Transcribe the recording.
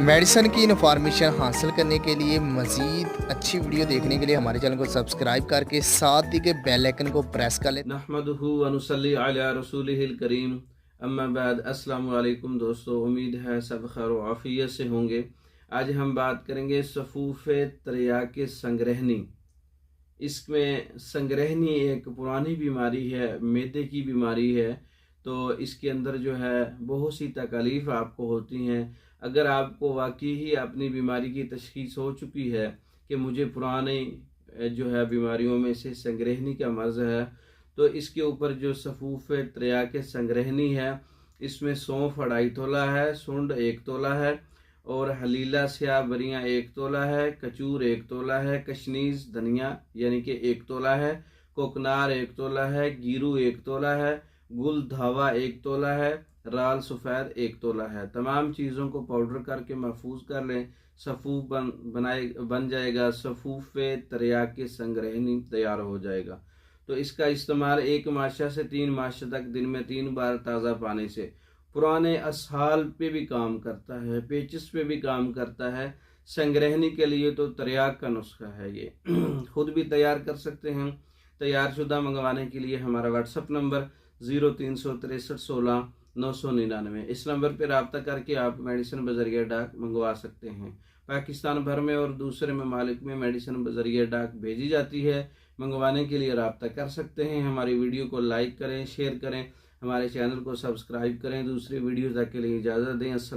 Medicine की information हासिल करने के लिए मज़ीद अच्छी वीडियो देखने के लिए हमारे चैनल को सब्सक्राइब करके साथ ही के बेल आइकन को प्रेस कर लें। नहमदुहु व नुसल्ली अला रसूलिहिल करीम। अम्मा बाद, अस्सलाम वालेकुम दोस्तों, उम्मीद है सब खैर व आफियत से होंगे। आज हम बात करेंगे सफ़ूफ़ तरियाक संग्रहनी। इसमें संग्रहनी एक पुरानी बीमारी है, मैदे की बीमारी है। तो इसके अंदर जो है बहुत सी तकलीफ़ आपको होती हैं। अगर आपको वाकई ही अपनी बीमारी की तशख़ीस हो चुकी है कि मुझे पुराने जो है बीमारियों में से संग्रहनी का मर्ज़ है, तो इसके ऊपर जो सफ़ूफ़ तरियाक संग्रहनी है, इसमें सौंफ 2.5 तोला है, सुंड 1 तोला है, और हलीला स्याह बरियाँ 1 तोला है, कचूर 1 तोला है, कशनीज़ धनिया यानी कि 1 तोला है, कोकनार 1 तोला है, गिरू 1 तोला है, गुल धावा 1 तोला है, राल सफ़ेद 1 तोला है। तमाम चीज़ों को पाउडर करके महफूज कर लें। सफ़ूफ बन जाएगा, सफ़ूफ़ तरियाक संग्रहनी तैयार हो जाएगा। तो इसका इस्तेमाल 1 माशा से 3 माशा तक दिन में 3 बार ताज़ा पानी से, पुराने असहाल पे भी काम करता है, पेचिस पे भी काम करता है। संग्रहनी के लिए तो तरियाक का नुस्खा है ये। खुद भी तैयार कर सकते हैं। तैयार शुदा मंगवाने के लिए हमारा व्हाट्सअप नंबर 036316 999, इस नंबर पर रब्ता करके आप मेडिसिन बजरिया डाक मंगवा सकते हैं। पाकिस्तान भर में और दूसरे ममालिक में मेडिसिन बजरिया डाक भेजी जाती है। मंगवाने के लिए रब्ता कर सकते हैं। हमारी वीडियो को लाइक करें, शेयर करें, हमारे चैनल को सब्सक्राइब करें। दूसरी वीडियो तक के लिए इजाज़त दें। अस्सलाम।